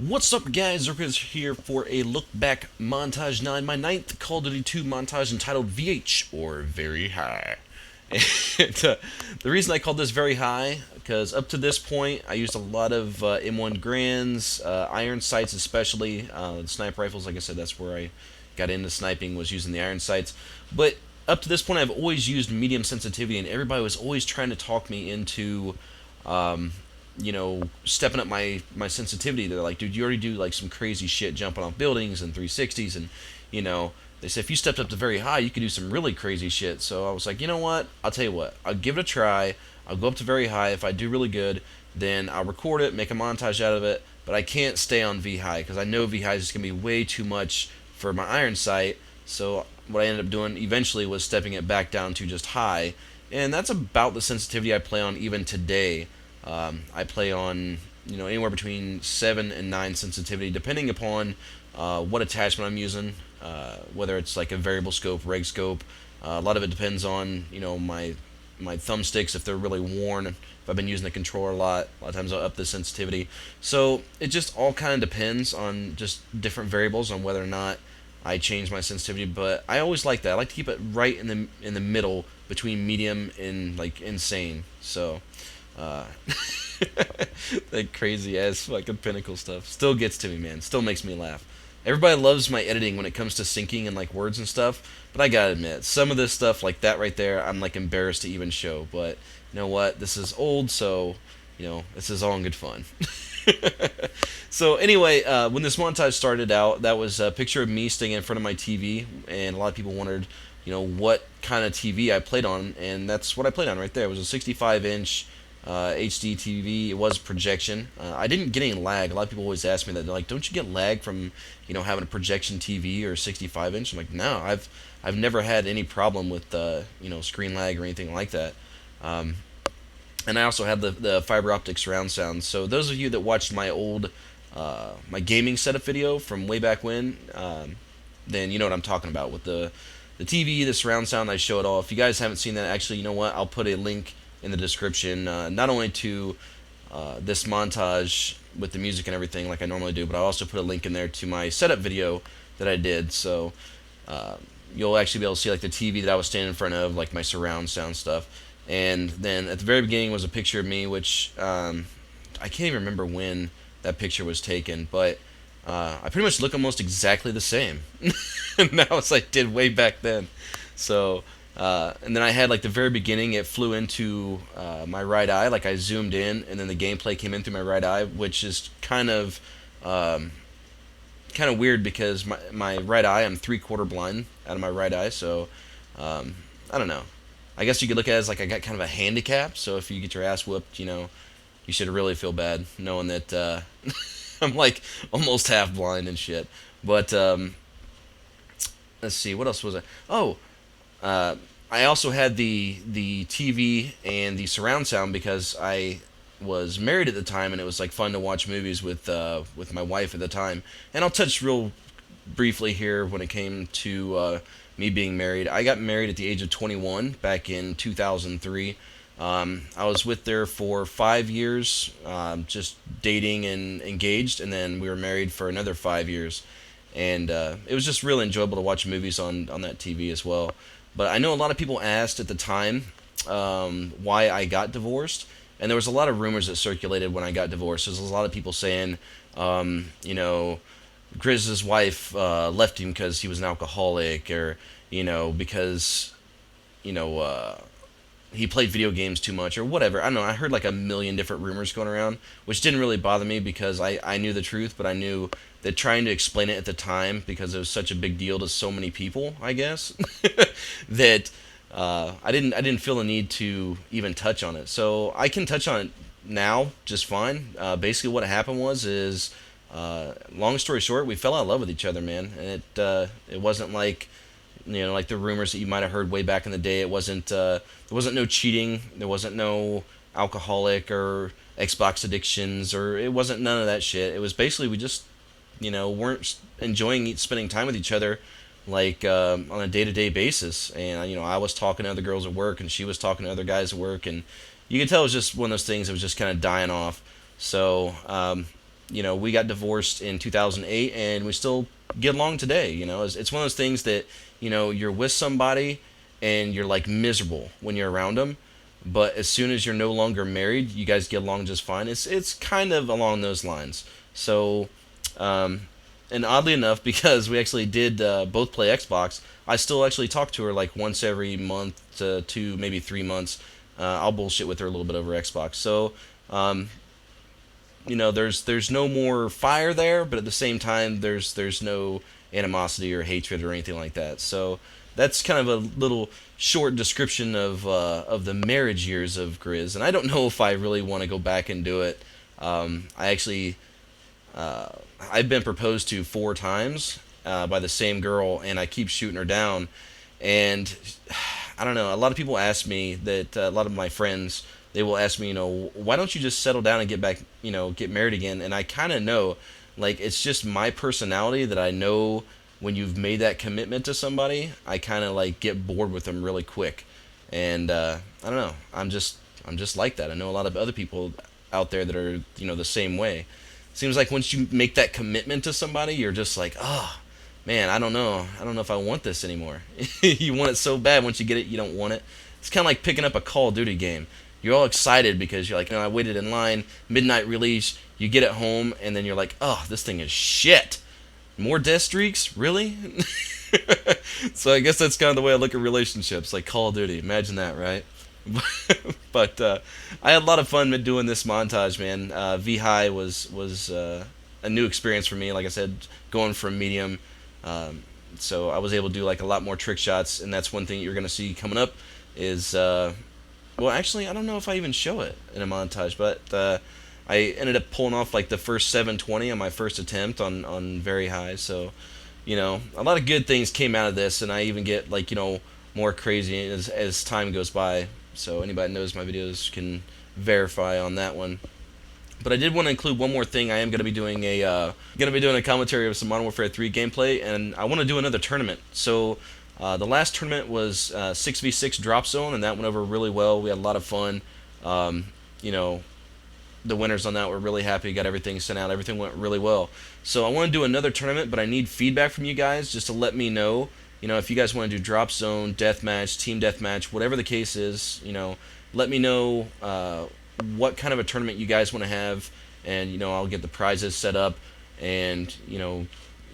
What's up, guys? zzirGrizz here for a look back montage 9, my ninth Call of Duty 2 montage entitled VH, or Very High. And the reason I called this Very High, because up to this point I used a lot of M1 Grands, iron sights especially, sniper rifles. Like I said, that's where I got into sniping, was using the iron sights. But up to this point I've always used medium sensitivity, and everybody was always trying to talk me into stepping up my sensitivity. They're like, dude, you already do like some crazy shit jumping off buildings and 360s, and they said if you stepped up to very high, you could do some really crazy shit. So I was like, you know what? I'll tell you what. I'll give it a try. I'll go up to very high. If I do really good, then I'll record it, make a montage out of it. But I can't stay on V high because I know V high is just gonna be way too much for my iron sight. So what I ended up doing eventually was stepping it back down to just high, and that's about the sensitivity I play on even today. I play on anywhere between 7 and 9 sensitivity, depending upon what attachment I'm using, whether it's like a variable scope, reg scope. A lot of it depends on my thumbsticks, if they're really worn. If I've been using the controller a lot of times I'll up the sensitivity. So it just all kind of depends on just different variables on whether or not I change my sensitivity. But I always like that. I like to keep it right in the middle between medium and like insane. So uh, that crazy ass fucking pinnacle stuff still gets to me, man. Still makes me laugh. Everybody loves my editing when it comes to syncing and like words and stuff, but I gotta admit, some of this stuff like that right there, I'm like embarrassed to even show. But you know what? This is old, so this is all in good fun. So anyway, when this montage started out, that was a picture of me standing in front of my TV, and a lot of people wondered, what kind of TV I played on, and that's what I played on right there. It was a 65-inch HD TV. It was projection. I didn't get any lag. A lot of people always ask me that. They're like, "Don't you get lag from having a projection TV or 65-inch?" I'm like, "No, I've never had any problem with screen lag or anything like that." And I also had the fiber optic surround sound. So those of you that watched my old my gaming setup video from way back when, then you know what I'm talking about with the TV, the surround sound. I show it all. If you guys haven't seen that, actually, you know what? I'll put a link in the description, not only to this montage with the music and everything like I normally do, but I'll also put a link in there to my setup video that I did. So you'll actually be able to see like the TV that I was standing in front of, like my surround sound stuff. And then at the very beginning was a picture of me, which I can't even remember when that picture was taken, but I pretty much look almost exactly the same now as I did way back then. So and then I had like the very beginning, it flew into my right eye, like I zoomed in, and then the gameplay came in through my right eye, which is kind of weird because my right eye, I'm three-quarter blind out of my right eye. So I don't know. I guess you could look at it as like I got kind of a handicap. So if you get your ass whooped, you should really feel bad knowing that I'm like almost half blind and shit. But let's see, what else was I? Oh, I also had the TV and the surround sound because I was married at the time, and it was like fun to watch movies with my wife at the time. And I'll touch real briefly here when it came to me being married. I got married at the age of 21 back in 2003. I was with her for 5 years, just dating and engaged, and then we were married for another 5 years. And it was just really enjoyable to watch movies on that TV as well. But I know a lot of people asked at the time why I got divorced, and there was a lot of rumors that circulated when I got divorced. There's a lot of people saying, Grizz's wife left him because he was an alcoholic, or because you know uh, he played video games too much, or whatever. I don't know. I heard like a million different rumors going around, which didn't really bother me because I knew the truth, but I knew that trying to explain it at the time, because it was such a big deal to so many people, I guess, that I didn't feel the need to even touch on it. So I can touch on it now just fine. Basically, what happened long story short, we fell out of love with each other, man. And it wasn't like like the rumors that you might have heard way back in the day. It wasn't there wasn't no cheating. There wasn't no alcoholic or Xbox addictions, or it wasn't none of that shit. It was basically we just weren't enjoying spending time with each other like on a day-to-day basis. And I was talking to other girls at work, and she was talking to other guys at work, and you could tell it was just one of those things that was just kind of dying off. So you know, we got divorced in 2008, and we still get along today. You know, it's one of those things that, you know, you're with somebody and you're like miserable when you're around them, but as soon as you're no longer married, you guys get along just fine. It's kind of along those lines. So, and oddly enough, because we actually did both play Xbox, I still actually talk to her like once every month to 2, maybe 3 months. I'll bullshit with her a little bit over Xbox. So, um, you know, there's no more fire there, but at the same time, there's no animosity or hatred or anything like that. So that's kind of a little short description of the marriage years of Grizz, and I don't know if I really want to go back and do it. I actually uh, I've been proposed to 4 times by the same girl, and I keep shooting her down. And I don't know. A lot of people ask me that. A lot of my friends, they will ask me, you know, why don't you just settle down and get back, you know, get married again? And I kind of know, like, it's just my personality that I know when you've made that commitment to somebody, I kind of like get bored with them really quick. And I don't know. I'm just like that. I know a lot of other people out there that are, you know, the same way. Seems like once you make that commitment to somebody, you're just like, oh, man, I don't know. I don't know if I want this anymore. You want it so bad. Once you get it, you don't want it. It's kind of like picking up a Call of Duty game. You're all excited because you're like, I waited in line, midnight release. You get it home, and then you're like, oh, this thing is shit. More death streaks? Really? So I guess that's kind of the way I look at relationships, like Call of Duty. Imagine that, right? But I had a lot of fun doing this montage, man. V High was a new experience for me. Like I said, going from medium, so I was able to do like a lot more trick shots, and that's one thing you're gonna see coming up. Is well, actually, I don't know if I even show it in a montage, but I ended up pulling off like the first 720 on my first attempt on very high. So, you know, a lot of good things came out of this, and I even get like, you know, more crazy as time goes by. So anybody that knows my videos can verify on that one. But I did want to include one more thing. I am going to be doing a commentary of some Modern Warfare 3 gameplay, and I want to do another tournament. So the last tournament was 6v6 Drop Zone, and that went over really well. We had a lot of fun. You know, the winners on that were really happy. Got everything sent out. Everything went really well. So I want to do another tournament, but I need feedback from you guys just to let me know. You know, if you guys want to do Drop Zone, Deathmatch, Team Deathmatch, whatever the case is, you know, let me know what kind of a tournament you guys want to have, and, you know, I'll get the prizes set up and, you know,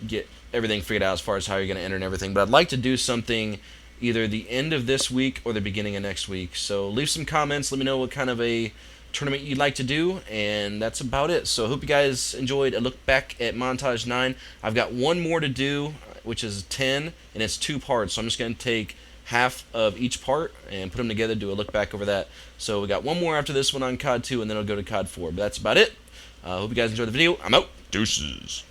get everything figured out as far as how you're going to enter and everything. But I'd like to do something either the end of this week or the beginning of next week. So leave some comments. Let me know what kind of a tournament you'd like to do, and that's about it. So I hope you guys enjoyed a look back at Montage 9. I've got one more to do, which is 10, and it's 2 parts. So I'm just going to take half of each part and put them together, do a look back over that. So we got one more after this one on COD 2, and then I'll go to COD 4. But that's about it. Hope you guys enjoyed the video. I'm out. Deuces.